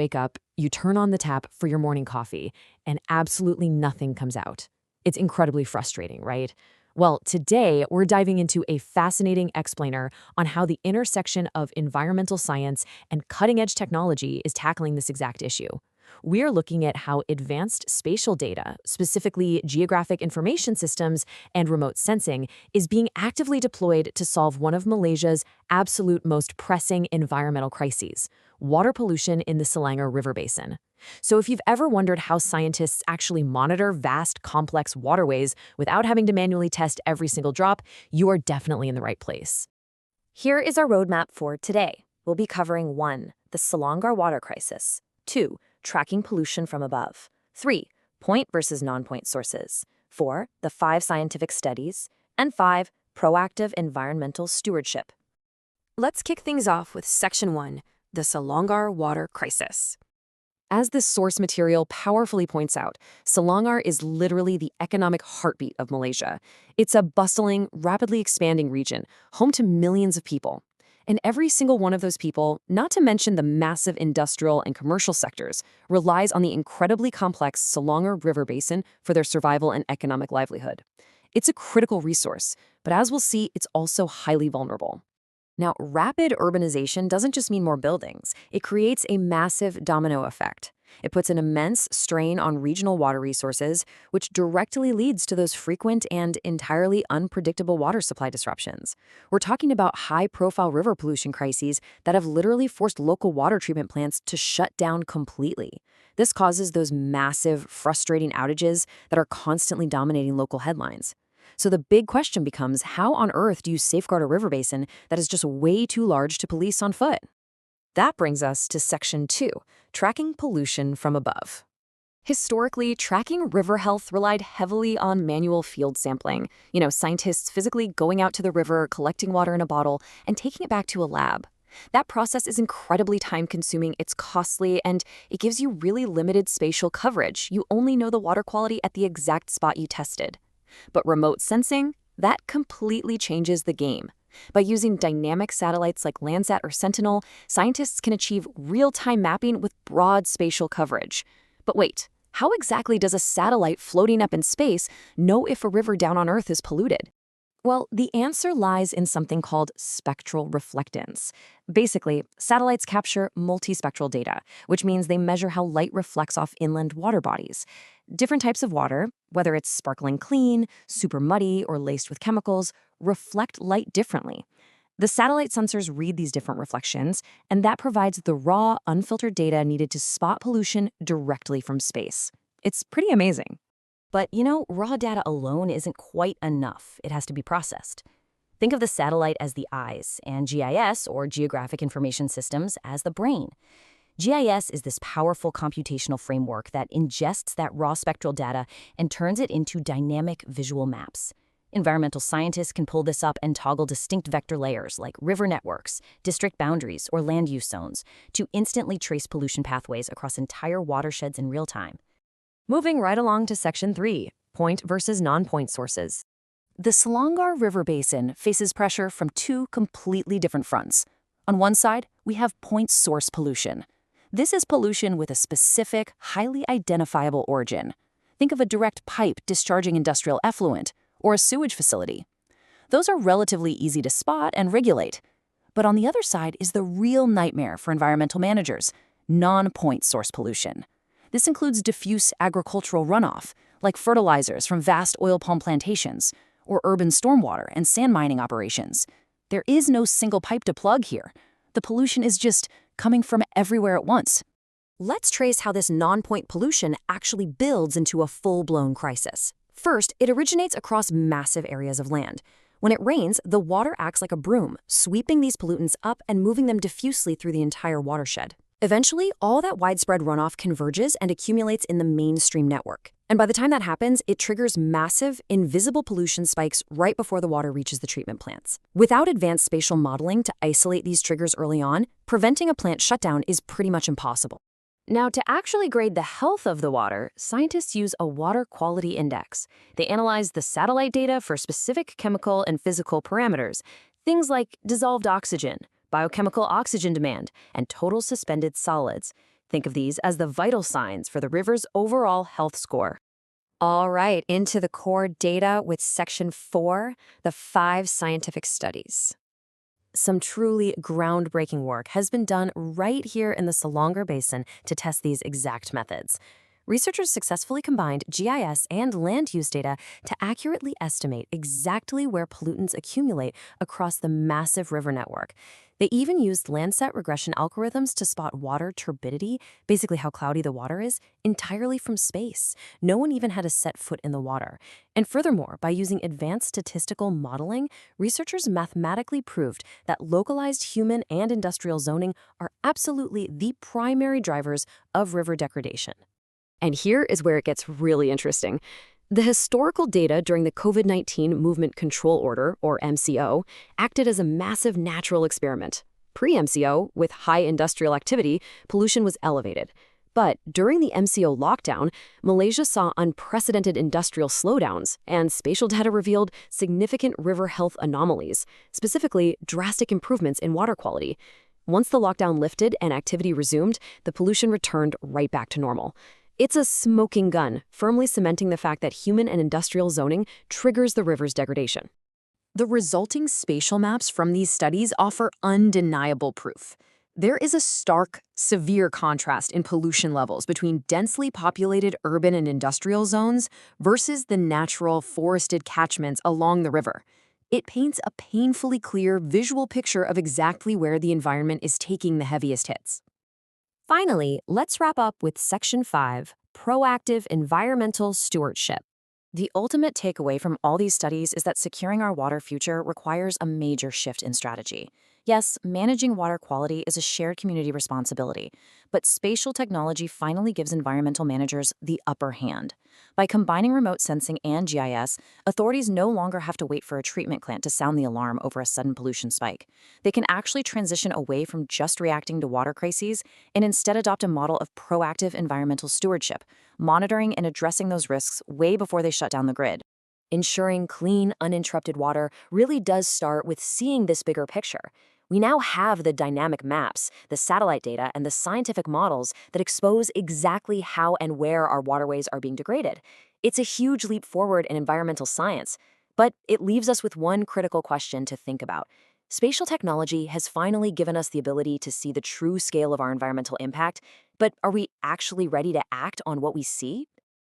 wake up, you turn on the tap for your morning coffee, and absolutely nothing comes out. It's incredibly frustrating, right? Well, today we're diving into a fascinating explainer on how the intersection of environmental science and cutting-edge technology is tackling this exact issue. We're looking at how advanced spatial data, specifically geographic information systems and remote sensing, is being actively deployed to solve one of Malaysia's absolute most pressing environmental crises: water pollution in the Selangor River Basin. So if you've ever wondered how scientists actually monitor vast, complex waterways without having to manually test every single drop, you are definitely in the right place. Here is our roadmap for today. We'll be covering 1. The Selangor water crisis. 2. Tracking pollution from above. 3. Point versus non-point sources. 4. The 5 scientific studies. And 5. Proactive environmental stewardship. Let's kick things off with Section 1, the Selangor water crisis. As this source material powerfully points out, Selangor is literally the economic heartbeat of Malaysia. It's a bustling, rapidly expanding region, home to millions of people. And every single one of those people, not to mention the massive industrial and commercial sectors, relies on the incredibly complex Selangor River Basin for their survival and economic livelihood. It's a critical resource, but as we'll see, it's also highly vulnerable. Now, rapid urbanization doesn't just mean more buildings. It creates a massive domino effect. It puts an immense strain on regional water resources, which directly leads to those frequent and entirely unpredictable water supply disruptions. We're talking about high-profile river pollution crises that have literally forced local water treatment plants to shut down completely. This causes those massive, frustrating outages that are constantly dominating local headlines. So the big question becomes, how on earth do you safeguard a river basin that is just way too large to police on foot? That brings us to Section 2, tracking pollution from above. Historically, tracking river health relied heavily on manual field sampling. Scientists physically going out to the river, collecting water in a bottle, and taking it back to a lab. That process is incredibly time-consuming, it's costly, and it gives you really limited spatial coverage. You only know the water quality at the exact spot you tested. But remote sensing, that completely changes the game. By using dynamic satellites like Landsat or Sentinel, scientists can achieve real-time mapping with broad spatial coverage. But wait, how exactly does a satellite floating up in space know if a river down on Earth is polluted? Well, the answer lies in something called spectral reflectance. Basically, satellites capture multispectral data, which means they measure how light reflects off inland water bodies. Different types of water, whether it's sparkling clean, super muddy, or laced with chemicals, reflect light differently. The satellite sensors read these different reflections, and that provides the raw, unfiltered data needed to spot pollution directly from space. It's pretty amazing. But raw data alone isn't quite enough. It has to be processed. Think of the satellite as the eyes, and GIS, or Geographic Information Systems, as the brain. GIS is this powerful computational framework that ingests that raw spectral data and turns it into dynamic visual maps. Environmental scientists can pull this up and toggle distinct vector layers like river networks, district boundaries, or land use zones to instantly trace pollution pathways across entire watersheds in real time. Moving right along to Section 3, point versus non-point sources. The Selangor River Basin faces pressure from 2 completely different fronts. On one side, we have point source pollution. This is pollution with a specific, highly identifiable origin. Think of a direct pipe discharging industrial effluent, or a sewage facility. Those are relatively easy to spot and regulate. But on the other side is the real nightmare for environmental managers: non-point source pollution. This includes diffuse agricultural runoff, like fertilizers from vast oil palm plantations, or urban stormwater and sand mining operations. There is no single pipe to plug here. The pollution is just coming from everywhere at once. Let's trace how this non-point pollution actually builds into a full-blown crisis. First, it originates across massive areas of land. When it rains, the water acts like a broom, sweeping these pollutants up and moving them diffusely through the entire watershed. Eventually, all that widespread runoff converges and accumulates in the mainstream network. And by the time that happens, it triggers massive, invisible pollution spikes right before the water reaches the treatment plants. Without advanced spatial modeling to isolate these triggers early on, preventing a plant shutdown is pretty much impossible. Now, to actually grade the health of the water, scientists use a water quality index. They analyze the satellite data for specific chemical and physical parameters, things like dissolved oxygen, biochemical oxygen demand, and total suspended solids. Think of these as the vital signs for the river's overall health score. All right, into the core data with Section 4, the 5 scientific studies. Some truly groundbreaking work has been done right here in the Selangor Basin to test these exact methods. Researchers successfully combined GIS and land use data to accurately estimate exactly where pollutants accumulate across the massive river network. They even used Landsat regression algorithms to spot water turbidity, basically how cloudy the water is, entirely from space. No one even had to set foot in the water. And furthermore, by using advanced statistical modeling, researchers mathematically proved that localized human and industrial zoning are absolutely the primary drivers of river degradation. And here is where it gets really interesting. The historical data during the COVID-19 Movement Control Order, or MCO, acted as a massive natural experiment. Pre-MCO, with high industrial activity, pollution was elevated. But during the MCO lockdown, Malaysia saw unprecedented industrial slowdowns, and spatial data revealed significant river health anomalies, specifically drastic improvements in water quality. Once the lockdown lifted and activity resumed, the pollution returned right back to normal. It's a smoking gun, firmly cementing the fact that human and industrial zoning triggers the river's degradation. The resulting spatial maps from these studies offer undeniable proof. There is a stark, severe contrast in pollution levels between densely populated urban and industrial zones versus the natural forested catchments along the river. It paints a painfully clear visual picture of exactly where the environment is taking the heaviest hits. Finally, let's wrap up with Section 5, Proactive Environmental Stewardship. The ultimate takeaway from all these studies is that securing our water future requires a major shift in strategy. Yes, managing water quality is a shared community responsibility, but spatial technology finally gives environmental managers the upper hand. By combining remote sensing and GIS, authorities no longer have to wait for a treatment plant to sound the alarm over a sudden pollution spike. They can actually transition away from just reacting to water crises and instead adopt a model of proactive environmental stewardship, monitoring and addressing those risks way before they shut down the grid. Ensuring clean, uninterrupted water really does start with seeing this bigger picture. We now have the dynamic maps, the satellite data, and the scientific models that expose exactly how and where our waterways are being degraded. It's a huge leap forward in environmental science, but it leaves us with one critical question to think about. Spatial technology has finally given us the ability to see the true scale of our environmental impact, but are we actually ready to act on what we see?